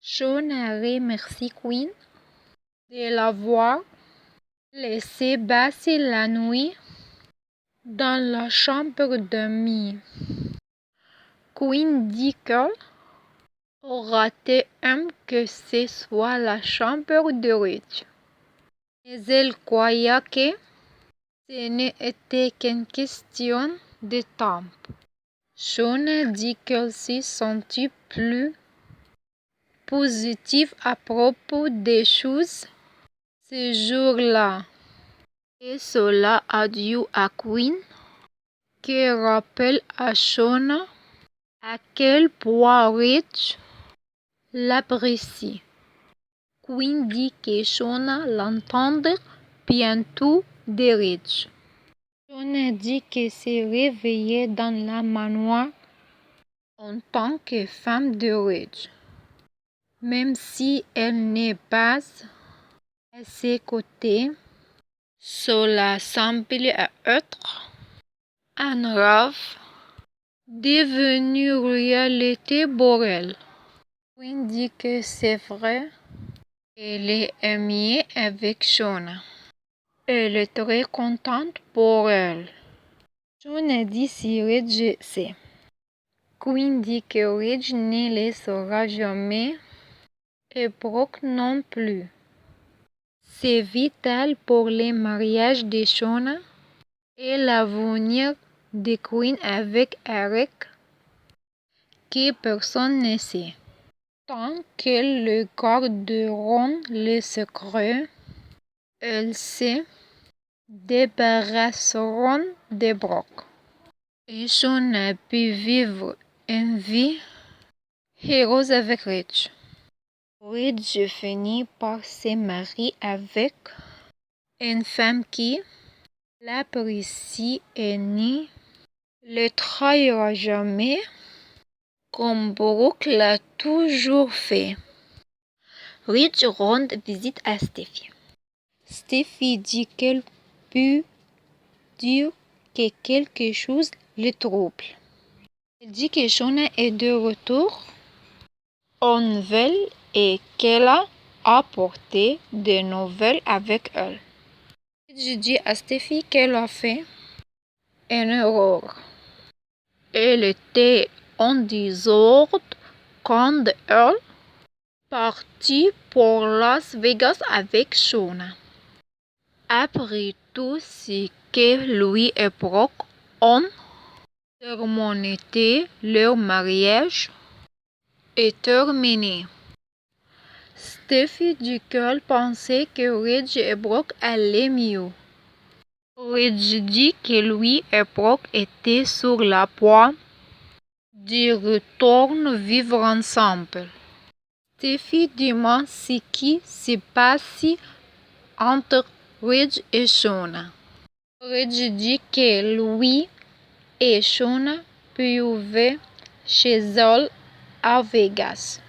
Shona remercie Quinn de l'avoir laissé passer la nuit dans la chambre d'amis. Quinn dit qu'elle aurait aimé que ce soit la chambre de Ridge, mais elle croyait que ce n'était qu'une question de temps. Shona dit qu'elle se sentit plus positive à propos des choses ce jour-là. Et cela a dû à Quinn, qui rappelle à Shona à quel point Ridge l'apprécie. Quinn dit que Shona l'entendra bientôt de Ridge. Shona dit qu'elle s'est réveillée dans la manoir en tant que femme de Ridge, même si elle n'est pas à ses côtés. Cela semble être un rêve devenu réalité pour elle. Quinn dit que c'est vrai. Elle est amie avec Shona. Elle est très contente pour elle. Shona dit si Ridge sait. Quinn dit que Ridge ne le saura jamais et Brooke non plus. C'est vital pour le mariage de Shona et l'avenir de Quinn avec Eric que personne ne sait. Tant qu'elles le garderont le secret, elles se débarrasseront de Brooke. Et Shona peut vivre une vie heureuse avec Ridge. Ridge finit par se marier avec une femme qui l'apprécie et ne le trahira jamais comme Brooke l'a toujours fait. Ridge rend visite à Steffy. Steffy dit qu'elle peut dire que quelque chose le trouble. Elle dit que Shona est de retour en nouvelles et qu'elle a apporté des nouvelles avec elle. Ridge dit à Steffy qu'elle a fait une erreur. Elle était en désordre quand elle partit pour Las Vegas avec Shona. Après tout ce que lui et Brooke ont surmonté, leur mariage est terminé. Steffy dit qu'elle pensait que Ridge et Brooke allaient mieux. Ridge dit que lui et Brooke étaient sur la pointe de retourner vivre ensemble. Steffy demande ce qui se passe entre Ridge et Shona. Ridge dit que lui et Shona peuvent chez elle à Vegas.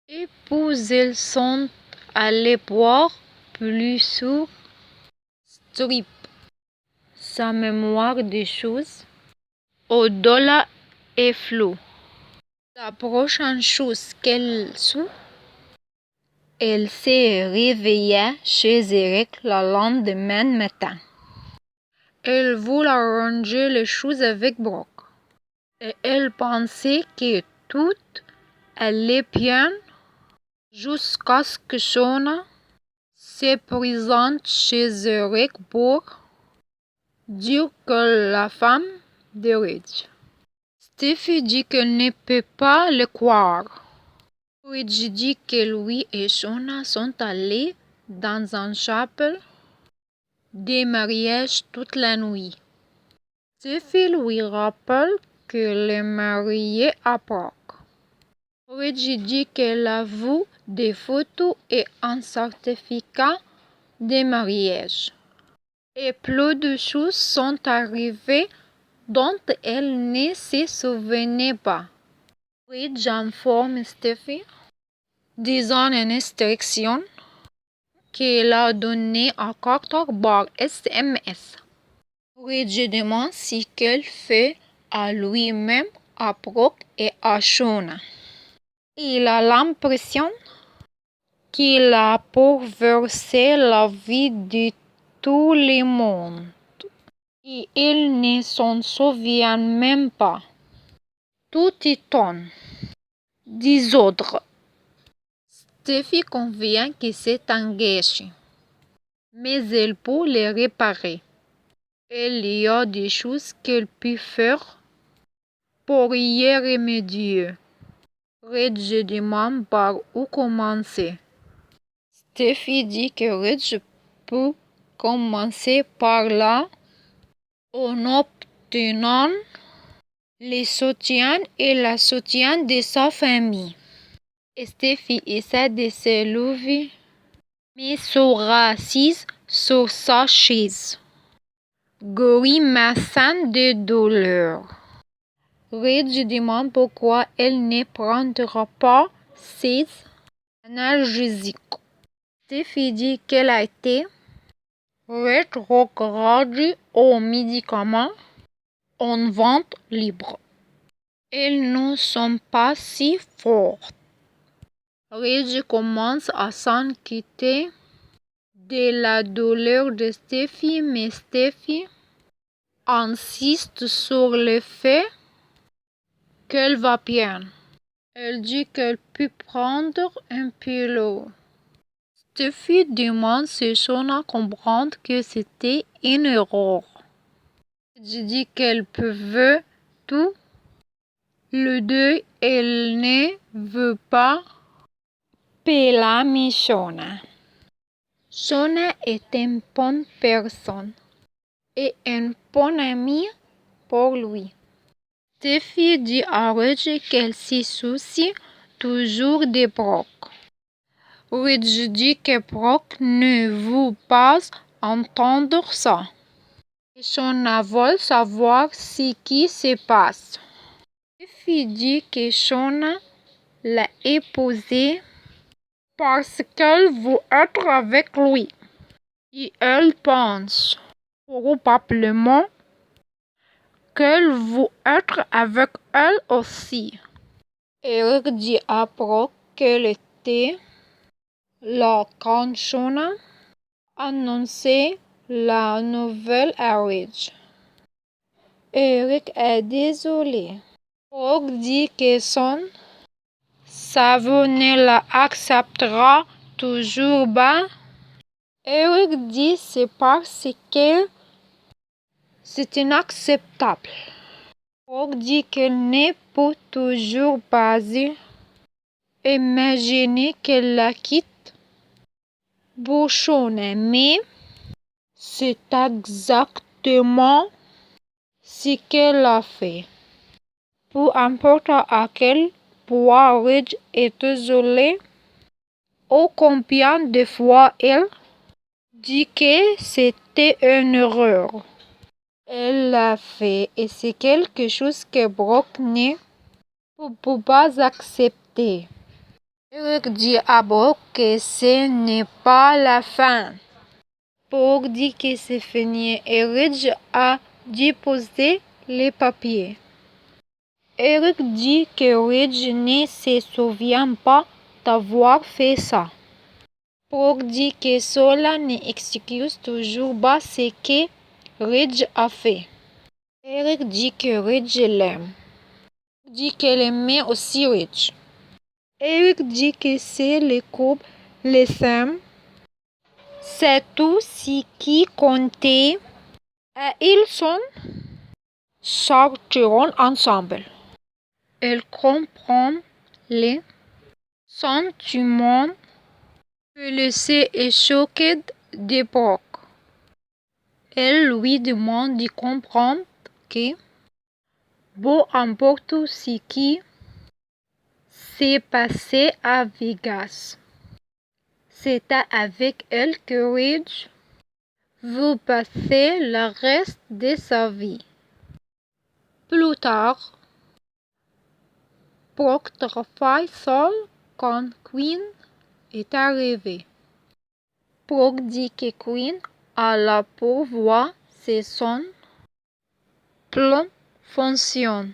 Et puis ils sont allés boire plus sur Strip. Sa mémoire des choses au-delà est floue. La prochaine chose qu'elle sait, elle s'est réveillée chez Eric le lendemain matin. Elle voulait arranger les choses avec Brooke. Et elle pensait que tout allait bien jusqu'à ce que Shona se présente chez Eric pour dire que la femme de Ridge. Steffy dit qu'elle ne peut pas le croire. Ridge dit que lui et Shona sont allés dans un chapelle de mariage toute la nuit. Steffy lui rappelle qu'elle est mariée à Brooke. Ridge dit qu'elle a vu des photos et un certificat de mariage. Et plus de choses sont arrivées dont elle ne se souvenait pas. Ridge informe Steffy, disant une instruction qu'elle a donnée à Carter par SMS. Ridge demande ce qu'elle fait à lui-même, à Brooke et à Shona. Il a l'impression qu'il a bouleversé la vie de tout le monde et il ne s'en souvient même pas. Tout étonne. Désordre. Steffi convient que c'est un gâchis, mais elle peut le réparer. Il y a des choses qu'elle peut faire pour y remédier. Reg demande par où commencer. Steffi dit que Reg peut commencer par là en obtenant le soutien et la soutien de sa famille. Steffi essaie de se lever, mais sera assise sur sa chaise, grimaçant de douleur. Reg demande pourquoi elle ne prendra pas ses analgésiques. Steffi dit qu'elle a été rétrogradée aux médicaments en vente libre. Ils ne sont pas si forts. Reg commence à s'inquiéter de la douleur de Steffi, mais Steffi insiste sur le fait qu'elle va bien. Elle dit qu'elle peut prendre un pilot. Steffi demande si Shona comprend que c'était une erreur. Elle dit qu'elle peut tout le deuil, elle ne veut pas blâmer Shona. Shona est une bonne personne et une bonne amie pour lui. Steffi dit à Reg qu'elle se soucie toujours de Brock. Reg dit que Brock ne veut pas entendre ça. Shona veut savoir ce qui se passe. Steffi dit que Shona l'a épousé parce qu'elle veut être avec lui. Et elle pense probablement qu'elle veut être avec elle aussi. Eric dit à Brock qu'elle était là quand Shona annonçait la nouvelle à Reg. Eric est désolé. Brock dit que son savon ne l'acceptera toujours pas. Eric dit c'est parce que c'est inacceptable. Brock dit qu'elle ne peut toujours pas imaginer qu'elle la quitte pour Shona, mais c'est exactement ce qu'elle a fait. Peu importe à quel point Reg est désolé ou combien de fois elle dit que c'était une erreur. Elle l'a fait et c'est quelque chose que Brock ne peut pas accepter. Eric dit à Brock que ce n'est pas la fin. Brock dit que c'est fini et Reg a déposé les papiers. Eric dit que Reg ne se souvient pas d'avoir fait ça. Brock dit que cela n'excuse toujours pas ce que Reg a fait. Eric dit que Reg l'aime. Dit qu'elle aimait aussi Reg. Eric dit que c'est le couple les aime. C'est tout ce qui comptait. Et ils sortiront ensemble. Elle comprend les sentiments blessés et choqués de Brock. Elle lui demande de comprendre que, peu importe ce qui s'est passé à Vegas, c'était avec elle que Reg veut passer le reste de sa vie. Plus tard, Brock travaille seul quand Quinn est arrivé. Brock dit que Quinn a la pourvoie si son plan fonctionne.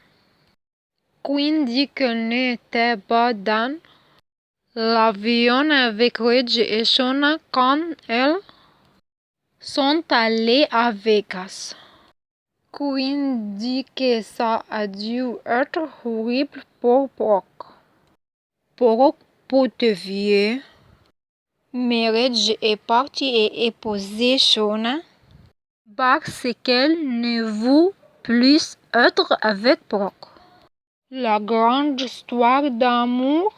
Queen dit qu'elle n'était pas dans l'avion avec Reggie et Shauna quand elles sont allées à Vegas. Queen dit que ça a dû être horrible pour Brock. Brock pour dévier. Mais Reggie est parti et épousé Shauna parce qu'elle ne veut plus être avec Brock. La grande histoire d'amour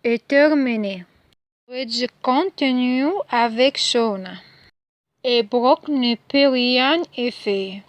est terminée. Reggie continue avec Shauna et Brock ne peut rien y faire.